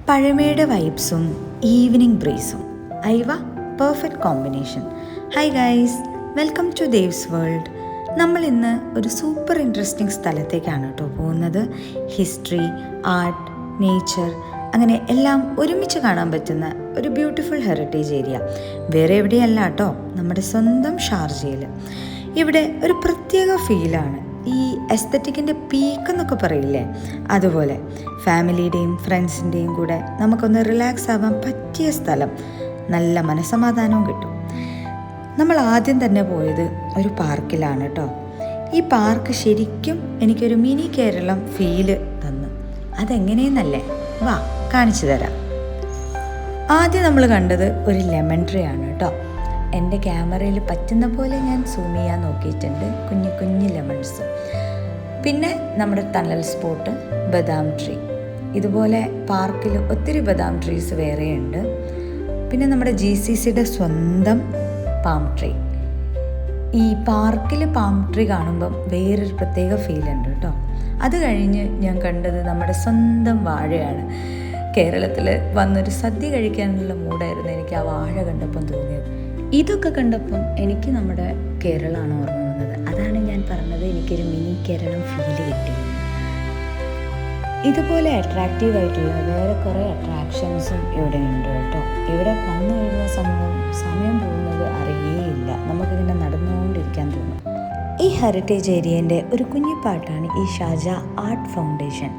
പഴമയുടെ വൈബ്സും ഈവനിങ് ബ്രീസും ഐവ perfect combination. Hi guys, welcome to Dev's world. നമ്മൾ ഇന്ന് ഒരു സൂപ്പർ ഇൻട്രസ്റ്റിംഗ് സ്ഥലത്തേക്കാണ് കേട്ടോ പോകുന്നത്. ഹിസ്റ്ററി, ആർട്ട്, നേച്ചർ അങ്ങനെ എല്ലാം ഒരുമിച്ച് കാണാൻ പറ്റുന്ന ഒരു ബ്യൂട്ടിഫുൾ ഹെറിറ്റേജ് ഏരിയ. വേറെ എവിടെയല്ല കേട്ടോ, നമ്മുടെ സ്വന്തം ഷാർജയിൽ. ഇവിടെ ഒരു പ്രത്യേക ഫീലാണ്. ഈ എസ്തറ്റിക്കിൻ്റെ പീക്ക് എന്നൊക്കെ പറയില്ലേ, അതുപോലെ ഫാമിലിയുടെയും ഫ്രണ്ട്സിൻ്റെയും കൂടെ നമുക്കൊന്ന് റിലാക്സ് ആവാൻ പറ്റിയ സ്ഥലം. നല്ല മനസ്സമാധാനവും കിട്ടും. നമ്മൾ ആദ്യം തന്നെ പോയത് ഒരു പാർക്കിലാണ് കേട്ടോ. ഈ പാർക്ക് ശരിക്കും എനിക്കൊരു മിനി കേരളം ഫീല് തന്നു. അതെങ്ങനെയെന്നല്ലേ, വാ കാണിച്ചു തരാം. ആദ്യം നമ്മൾ കണ്ടത് ഒരു ലെമൺ ട്രീ ആണ് കേട്ടോ. എൻ്റെ ക്യാമറയിൽ പറ്റുന്ന പോലെ ഞാൻ സൂം ചെയ്യാൻ നോക്കിയിട്ടുണ്ട്. കുഞ്ഞു കുഞ്ഞു ലെമൺസ്. പിന്നെ നമ്മുടെ തണൽ സ്പോട്ട് ബദാം ട്രീ. ഇതുപോലെ പാർക്കിൽ ഒത്തിരി ബദാം ട്രീസ് വേറെയുണ്ട്. പിന്നെ നമ്മുടെ GCCയുടെ സ്വന്തം പാം ട്രീ. ഈ പാർക്കിൽ പാം ട്രീ കാണുമ്പം വേറൊരു പ്രത്യേക ഫീലുണ്ട് കേട്ടോ. അത് കഴിഞ്ഞ് ഞാൻ കണ്ടത് നമ്മുടെ സ്വന്തം വാഴയാണ്. കേരളത്തിൽ വന്നൊരു സദ്യ കഴിക്കാനുള്ള മൂഡായിരുന്നു എനിക്ക് ആ വാഴ കണ്ടപ്പം തോന്നിയത്. ഇതൊക്കെ കണ്ടപ്പം എനിക്ക് നമ്മുടെ കേരളമാണ് ഓർമ്മ വന്നത്. അതാണ് ഞാൻ പറഞ്ഞത്, എനിക്കൊരു മിനി കേരളം ഫീല് കിട്ടിയത്. ഇതുപോലെ അട്രാക്റ്റീവായിട്ടുള്ള വേറെ കുറേ അട്രാക്ഷൻസും ഇവിടെ ഉണ്ട് കേട്ടോ. ഇവിടെ വന്നു കഴിയുന്ന സമയം പോകുന്നത് അറിയേയില്ല. നമുക്കിങ്ങനെ നടന്നുകൊണ്ടിരിക്കാൻ തോന്നും. ഈ ഹെറിറ്റേജ് ഏരിയേൻ്റെ ഒരു കുഞ്ഞു പാട്ടാണ് ഈ ഷാജ ആർട്ട് ഫൗണ്ടേഷൻ.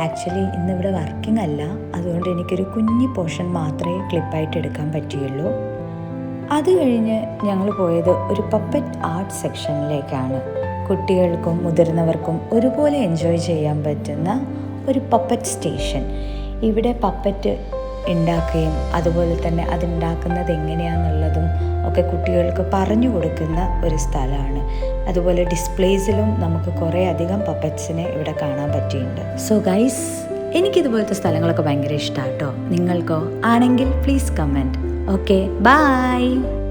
ആക്ച്വലി ഇന്നിവിടെ വർക്കിംഗ് അല്ല, അതുകൊണ്ട് എനിക്കൊരു കുഞ്ഞു പോർഷൻ മാത്രമേ ക്ലിപ്പായിട്ട് എടുക്കാൻ പറ്റിയുള്ളൂ. അത് കഴിഞ്ഞ് ഞങ്ങൾ പോയത് ഒരു പപ്പറ്റ് ആർട്ട് സെക്ഷനിലേക്കാണ്. കുട്ടികൾക്കും മുതിർന്നവർക്കും ഒരുപോലെ എൻജോയ് ചെയ്യാൻ പറ്റുന്ന ഒരു പപ്പറ്റ് സ്റ്റേഷൻ. ഇവിടെ പപ്പറ്റ് ഉണ്ടാക്കുകയും അതുപോലെ തന്നെ അതുണ്ടാക്കുന്നത് എങ്ങനെയാണെന്നുള്ളതും ഒക്കെ കുട്ടികൾക്ക് പറഞ്ഞു കൊടുക്കുന്ന ഒരു സ്ഥലമാണ്. അതുപോലെ ഡിസ്പ്ലേസിലും നമുക്ക് കുറേ അധികം പപ്പറ്റ്സിനെ ഇവിടെ കാണാൻ പറ്റിയിട്ടുണ്ട്. സോ ഗൈസ്, എനിക്കിതുപോലത്തെ സ്ഥലങ്ങളൊക്കെ ഭയങ്കര ഇഷ്ടമാണ് കേട്ടോ. നിങ്ങൾക്കോ? ആണെങ്കിൽ പ്ലീസ് കമൻറ്റ്. Okay, bye.